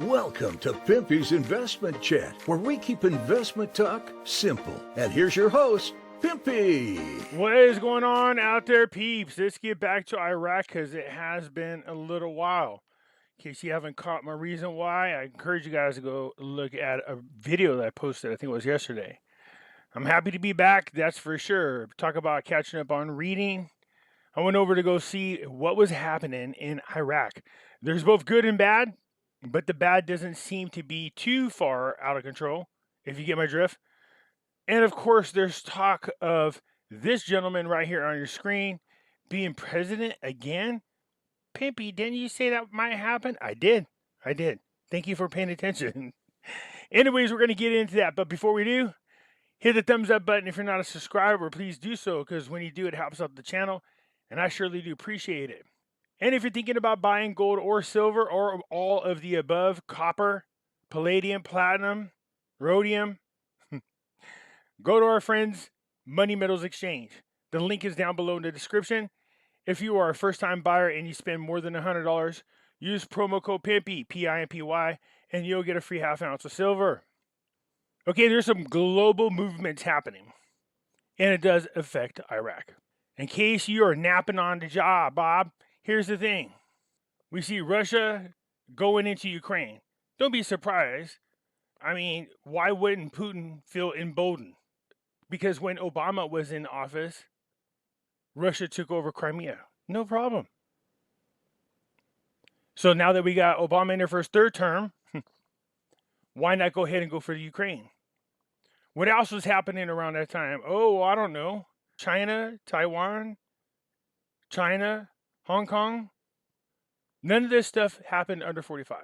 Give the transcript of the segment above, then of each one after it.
Welcome to Pimpy's Investment Chat, where we keep investment talk simple. And here's your host, Pimpy. What is going on out there, peeps? Let's get back to Iraq because it has been a little while. In case you haven't caught my reason why, I encourage you guys to go look at a video that I posted, I think it was yesterday. I'm happy to be back, that's for sure. Talk about catching up on reading. I went over to go see what was happening in Iraq. There's both good and bad, but the bad doesn't seem to be too far out of control, if you get my drift. And of course, there's talk of this gentleman right here on your screen being president again. Pimpy, didn't you say that might happen? I did. Thank you for paying attention. Anyways, we're going to get into that. But before we do, hit the thumbs up button. If you're not a subscriber, please do so, because when you do, it helps out the channel. And I surely do appreciate it. And if you're thinking about buying gold or silver or all of the above, copper, palladium, platinum, rhodium, go to our friends Money Metals Exchange. The link is down below in the description. If you are a first-time buyer and you spend more than $100, use promo code Pimpy, P-I-M-P-Y, and you'll get a free half ounce of silver. Okay, there's some global movements happening, and it does affect Iraq. In case you are napping on the job, Bob, here's the thing. We see Russia going into Ukraine. Don't be surprised. I mean, why wouldn't Putin feel emboldened? Because when Obama was in office, Russia took over Crimea. No problem. So now that we got Obama in there for his third term, why not go ahead and go for the Ukraine? What else was happening around that time? Oh, I don't know. China, Taiwan, China, Hong Kong. None of this stuff happened under 45.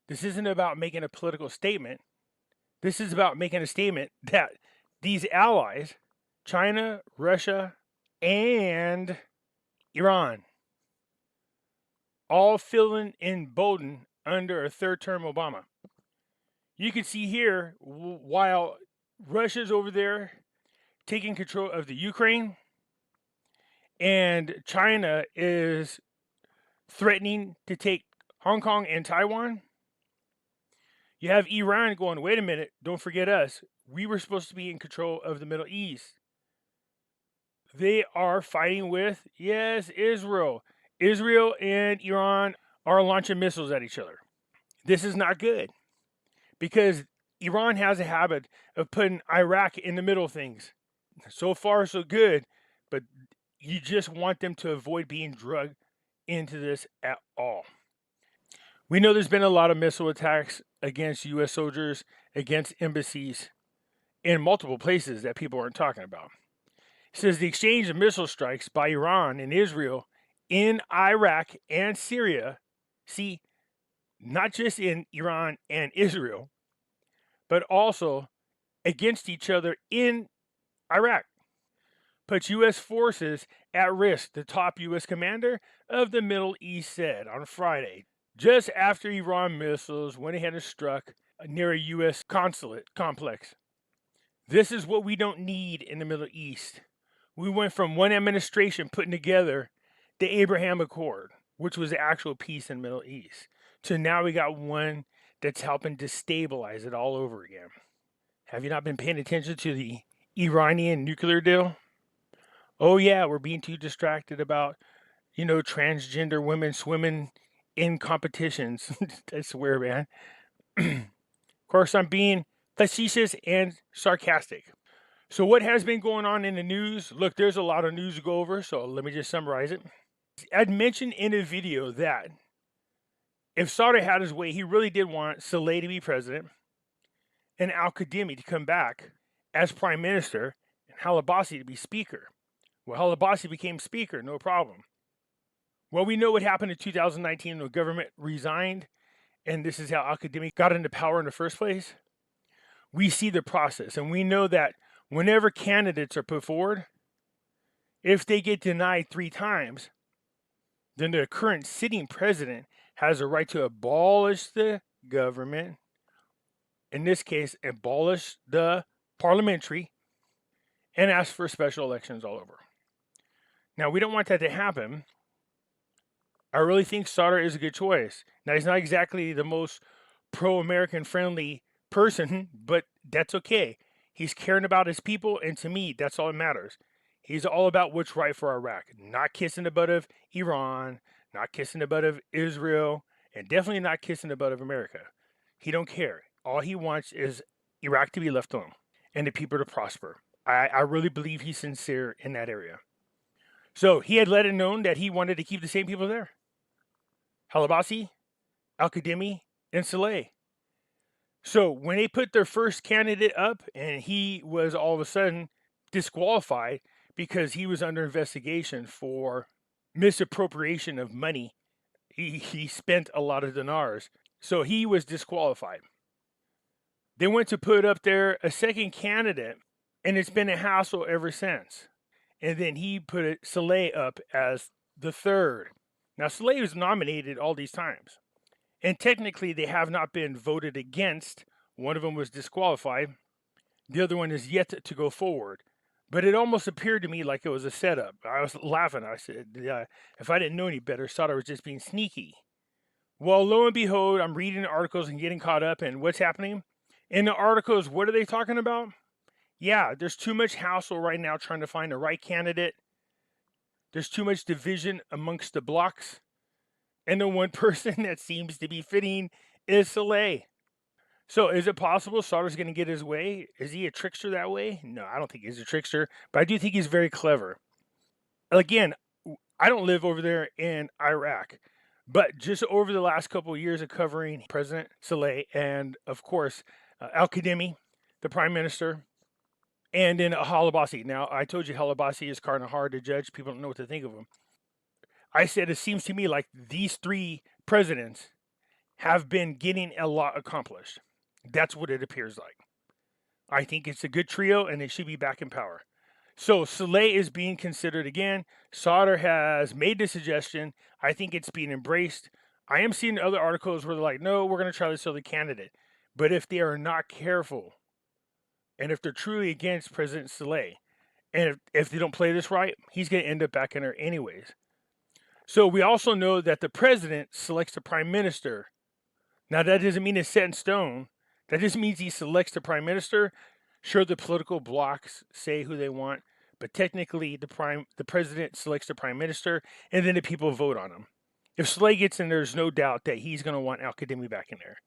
This isn't about making a political statement. This is about making a statement that these allies, China, Russia, and Iran, all feeling emboldened under a third-term Obama. You can see here, while Russia's over there taking control of the Ukraine, and China is threatening to take Hong Kong and Taiwan, you have Iran going, wait a minute, don't forget us. We were supposed to be in control of the Middle East. They are fighting with, yes, Israel. Israel and Iran are launching missiles at each other. This is not good, because Iran has a habit of putting Iraq in the middle of things. So far, so good, but you just want them to avoid being drugged into this at all. We know there's been a lot of missile attacks against U.S. soldiers, against embassies in multiple places that people aren't talking about. It says the exchange of missile strikes by Iran and Israel in Iraq and Syria, see, not just in Iran and Israel, but also against each other in Iraq, puts U.S. forces at risk, the top U.S. commander of the Middle East said on Friday, just after Iran missiles went ahead and struck near a U.S. consulate complex. This is what we don't need in the Middle East. We went from one administration putting together the Abraham Accord, which was the actual peace in the Middle East, to now we got one that's helping destabilize it all over again. Have you not been paying attention to the Iranian nuclear deal? Oh yeah, we're being too distracted about, transgender women swimming in competitions. I swear, man. Of course, I'm being facetious and sarcastic. So what has been going on in the news? Look, there's a lot of news to go over, so let me just summarize it. I'd mentioned in a video that if Saudi had his way, he really did want Saleh to be president and al-Qadimi to come back as prime minister and Halabasi to be speaker. Well, Halabasi became speaker, no problem. Well, we know what happened in 2019 when the government resigned, and this is how al-Qadimi got into power in the first place. We see the process, and we know that whenever candidates are put forward, if they get denied 3 times, then the current sitting president has a right to abolish the government, in this case, abolish the parliamentary, and ask for special elections all over. Now, we don't want that to happen. I really think Sauder is a good choice. Now, he's not exactly the most pro-American friendly person, but that's okay. He's caring about his people, and to me, that's all that matters. He's all about what's right for Iraq, not kissing the butt of Iran, not kissing the butt of Israel, and definitely not kissing the butt of America. He don't care. All he wants is Iraq to be left alone and the people to prosper. I really believe he's sincere in that area. So he had let it known that he wanted to keep the same people there. Halabasi, Al-Kadhimi, and Saleh. So when they put their first candidate up and he was all of a sudden disqualified because he was under investigation for misappropriation of money, he spent a lot of dinars. So he was disqualified. They went to put up there a second candidate, and it's been a hassle ever since. And then he put Saleh up as the third. Now, Saleh was nominated all these times. And technically, they have not been voted against. One of them was disqualified. The other one is yet to go forward. But it almost appeared to me like it was a setup. I was laughing. I said, if I didn't know any better, Sadr was just being sneaky. Well, lo and behold, I'm reading the articles and getting caught up. And what's happening? In the articles, what are they talking about? Yeah, there's too much hassle right now trying to find the right candidate. There's too much division amongst the blocks. And the one person that seems to be fitting is Saleh. So is it possible Sadr's going to get his way? Is he a trickster that way? No, I don't think he's a trickster, but I do think he's very clever. Again, I don't live over there in Iraq, but just over the last couple of years of covering President Saleh and, of course, Al-Kadhimi, the prime minister, and then Halabasi. Now, I told you Halabasi is kind of hard to judge. People don't know what to think of him. I said it seems to me like these three presidents have been getting a lot accomplished. That's what it appears like. I think it's a good trio, and they should be back in power. So Saleh is being considered again. Sadr has made the suggestion. I think it's being embraced. I am seeing other articles where they're like, no, we're going to try this other candidate. But if they are not careful, and if they're truly against President Saleh, and if they don't play this right, he's going to end up back in there anyways. So we also know that the president selects the prime minister. Now, that doesn't mean it's set in stone. That just means he selects the prime minister. Sure, the political blocs say who they want, but technically the president selects the prime minister, and then the people vote on him. If Saleh gets in, there's no doubt that he's going to want Al-Kadhimi back in there.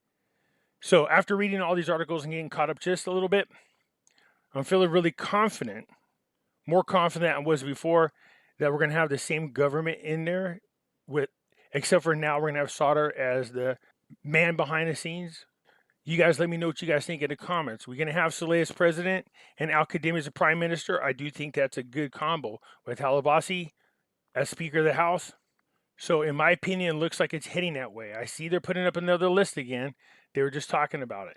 So after reading all these articles and getting caught up just a little bit, I'm feeling really confident, more confident than I was before, that we're going to have the same government in there, except for now we're going to have Sadr as the man behind the scenes. You guys let me know what you guys think in the comments. We're going to have Saleh as president and Al-Kadhimi as a prime minister. I do think that's a good combo with Halabasi as Speaker of the House. So in my opinion, it looks like it's heading that way. I see they're putting up another list again. They were just talking about it.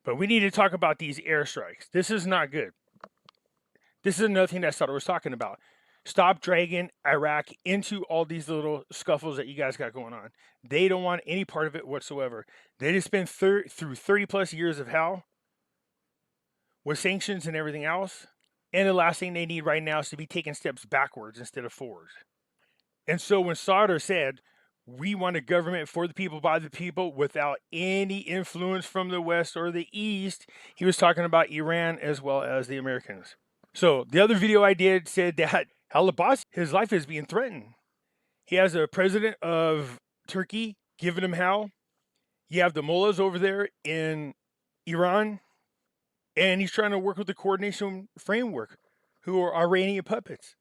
But we need to talk about these airstrikes. This is not good. This is another thing that Sadr was talking about. Stop dragging Iraq into all these little scuffles that you guys got going on. They don't want any part of it whatsoever. They just been through 30 plus years of hell with sanctions and everything else. And the last thing they need right now is to be taking steps backwards instead of forwards. And so when Sadr said, we want a government for the people, by the people, without any influence from the West or the East, he was talking about Iran as well as the Americans. So the other video I did said that Halabasi, his life is being threatened. He has a president of Turkey giving him hell. You have the mullahs over there in Iran, and he's trying to work with the coordination framework, who are Iranian puppets.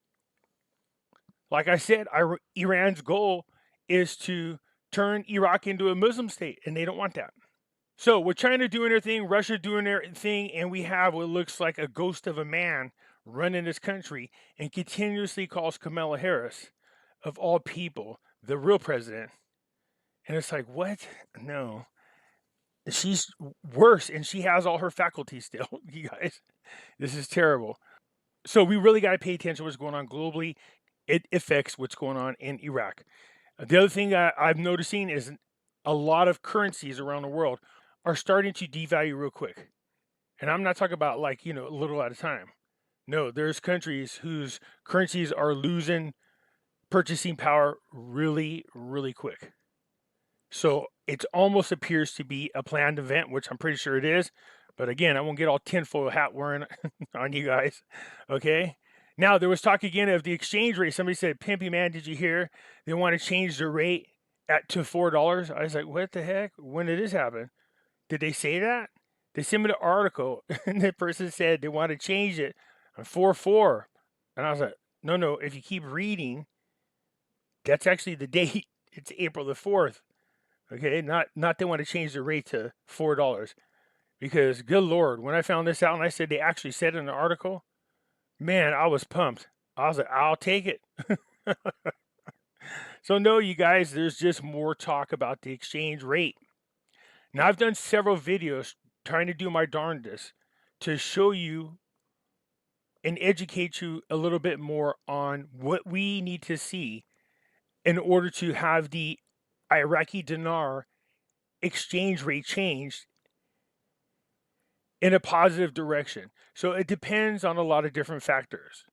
Like I said, Iran's goal is to turn Iraq into a Muslim state, and they don't want that. So with China doing their thing, Russia doing their thing, and we have what looks like a ghost of a man running this country and continuously calls Kamala Harris, of all people, the real president. And it's like, what? No. She's worse, and she has all her faculties still, you guys. This is terrible. So we really got to pay attention to what's going on globally. It affects what's going on in Iraq. The other thing I'm noticing is a lot of currencies around the world are starting to devalue real quick. And I'm not talking about like, a little at a time. No, there's countries whose currencies are losing purchasing power really, really quick. So it almost appears to be a planned event, which I'm pretty sure it is. But again, I won't get all tinfoil hat wearing on you guys. Okay. Now, there was talk again of the exchange rate. Somebody said, Pimpy, man, did you hear? They want to change the rate to $4. I was like, what the heck? When did this happen? Did they say that? They sent me the article, and the person said they want to change it on 4/4. And I was like, no, if you keep reading, that's actually the date. It's April the 4th. Okay, not they want to change the rate to $4. Because good Lord, when I found this out and I said they actually said it in the article, man, I was pumped. I was like, I'll take it. So no, you guys, there's just more talk about the exchange rate. Now, I've done several videos trying to do my darndest to show you and educate you a little bit more on what we need to see in order to have the Iraqi dinar exchange rate changed in a positive direction. So it depends on a lot of different factors.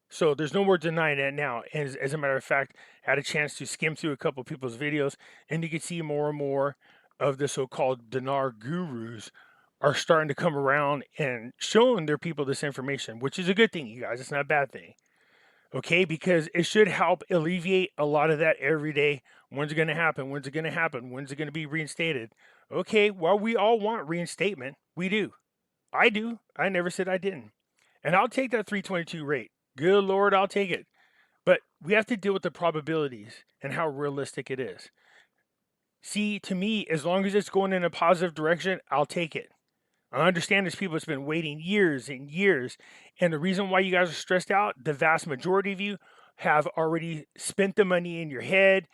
So there's no more denying that now. As a matter of fact, I had a chance to skim through a couple of people's videos, and you can see more and more of the so-called dinar gurus are starting to come around and showing their people this information, which is a good thing, you guys. It's not a bad thing. Okay, because it should help alleviate a lot of that every day. When's it going to happen? When's it going to happen? When's it going to be reinstated? Okay, well, we all want reinstatement. We do. I do. I never said I didn't. And I'll take that 322 rate. Good Lord, I'll take it. But we have to deal with the probabilities and how realistic it is. See, to me, as long as it's going in a positive direction, I'll take it. I understand there's people that's been waiting years and years. And the reason why you guys are stressed out, the vast majority of you have already spent the money in your head.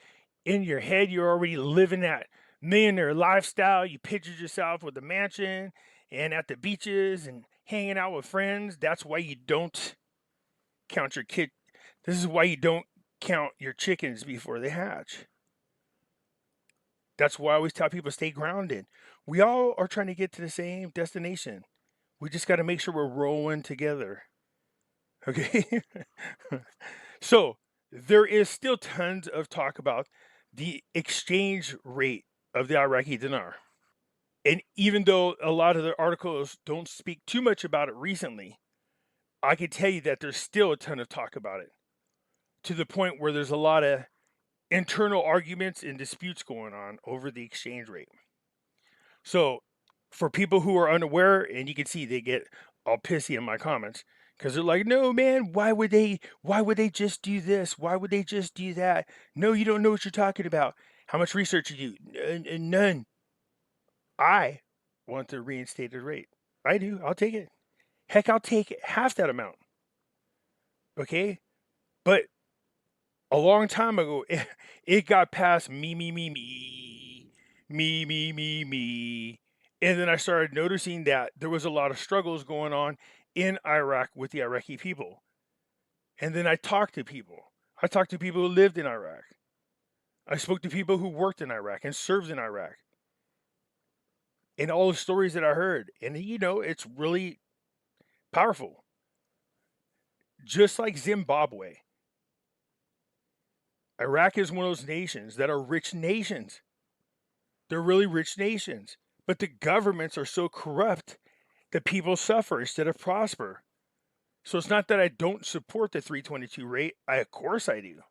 In your head, you're already living that millionaire lifestyle. You pictured yourself with a mansion and at the beaches and hanging out with friends. That's why you don't count your kid. This is why you don't count your chickens before they hatch. That's why I always tell people stay grounded. We all are trying to get to the same destination. We just got to make sure we're rolling together. Okay? So, there is still tons of talk about the exchange rate of the Iraqi dinar. And even though a lot of the articles don't speak too much about it recently, I can tell you that there's still a ton of talk about it, to the point where there's a lot of internal arguments and disputes going on over the exchange rate. So, for people who are unaware, and you can see they get all pissy in my comments because they're like, "No, man, why would they just do this? Why would they just do that? No, you don't know what you're talking about. How much research you do? None." I want the reinstated rate. I do. I'll take it. Heck, I'll take half that amount. Okay? But a long time ago, it got past me. And then I started noticing that there was a lot of struggles going on in Iraq with the Iraqi people. And then I talked to people. I talked to people who lived in Iraq. I spoke to people who worked in Iraq and served in Iraq. And all the stories that I heard. And, it's really powerful. Just like Zimbabwe, Iraq is one of those nations that are rich nations. They're really rich nations. But the governments are so corrupt that people suffer instead of prosper. So it's not that I don't support the 322 rate. Of course I do.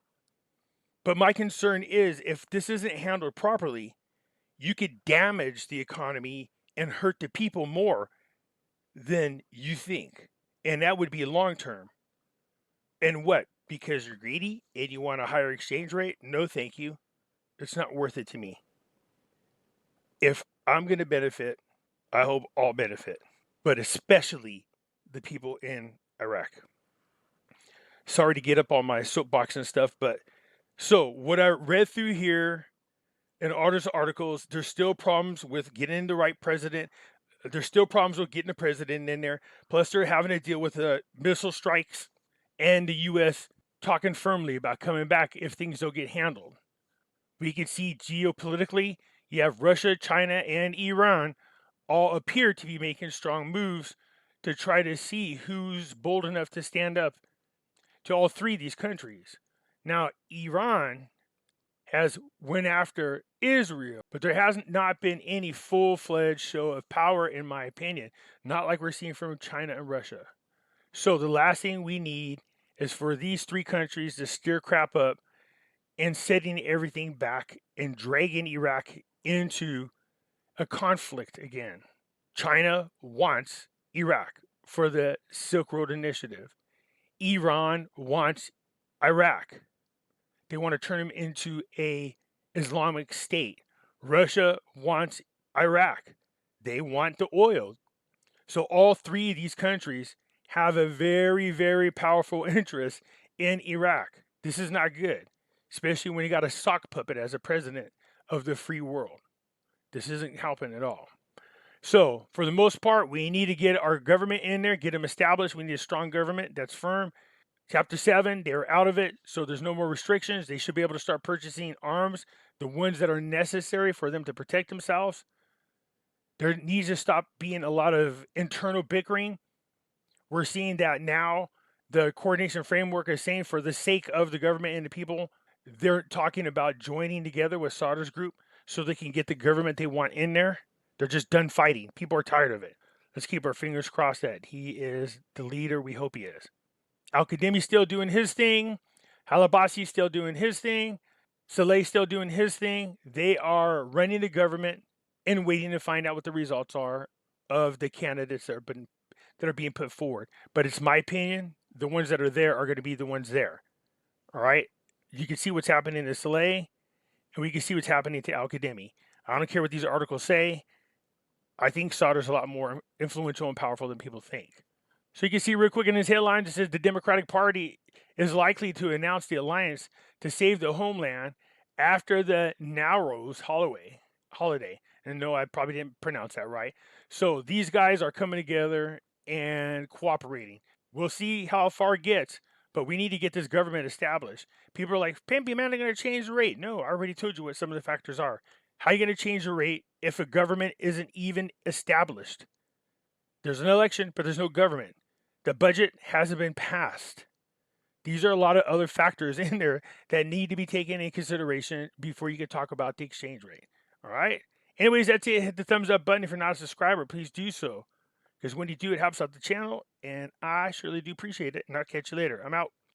But my concern is if this isn't handled properly, you could damage the economy and hurt the people more than you think. And that would be long term. And what? Because you're greedy and you want a higher exchange rate? No, thank you. It's not worth it to me. If I'm going to benefit, I hope all benefit, but especially the people in Iraq. Sorry to get up on my soapbox and stuff, but so what I read through here in all these articles, there's still problems with getting the right president. There's still problems with getting the president in there. Plus, they're having to deal with missile strikes and the U.S. talking firmly about coming back if things don't get handled. We can see geopolitically, you have Russia, China, and Iran all appear to be making strong moves to try to see who's bold enough to stand up to all three of these countries. Now, Iran has went after Israel. But there hasn't not been any full-fledged show of power, in my opinion. Not like we're seeing from China and Russia. So the last thing we need is for these three countries to stir crap up and setting everything back and dragging Iraq into a conflict again. China wants Iraq for the Silk Road Initiative. Iran wants Iraq. They want to turn them into a Islamic state. Russia wants Iraq. They want the oil. So all three of these countries have a very, very powerful interest in Iraq. This is not good, especially when you got a sock puppet as a president of the free world. This isn't helping at all. So, for the most part, we need to get our government in there, get them established. We need a strong government that's firm. Chapter 7, they're out of it, so there's no more restrictions. They should be able to start purchasing arms, the ones that are necessary for them to protect themselves. There needs to stop being a lot of internal bickering. We're seeing that now. The coordination framework is saying, for the sake of the government and the people, they're talking about joining together with Sauder's group so they can get the government they want in there. They're just done fighting. People are tired of it. Let's keep our fingers crossed that he is the leader we hope he is. Al-Qadimi's still doing his thing. Halabasi's still doing his thing. Saleh's still doing his thing. They are running the government and waiting to find out what the results are of the candidates that are being put forward. But it's my opinion, the ones that are there are going to be the ones there. All right? You can see what's happening to Saleh, and we can see what's happening to Al-Qadimi. I don't care what these articles say. I think Sauder's a lot more influential and powerful than people think. So you can see real quick in his headlines, it says the Democratic Party is likely to announce the alliance to save the homeland after the Nowruz holiday. And no, I probably didn't pronounce that right. So these guys are coming together and cooperating. We'll see how far it gets, but we need to get this government established. People are like, Pimpy, man, they're going to change the rate. No, I already told you what some of the factors are. How are you going to change the rate if a government isn't even established? There's an election, but there's no government. The budget hasn't been passed. These are a lot of other factors in there that need to be taken into consideration before you can talk about the exchange rate. All right? Anyways, that's it. Hit the thumbs up button. If you're not a subscriber, please do so. Because when you do, it helps out the channel. And I surely do appreciate it. And I'll catch you later. I'm out.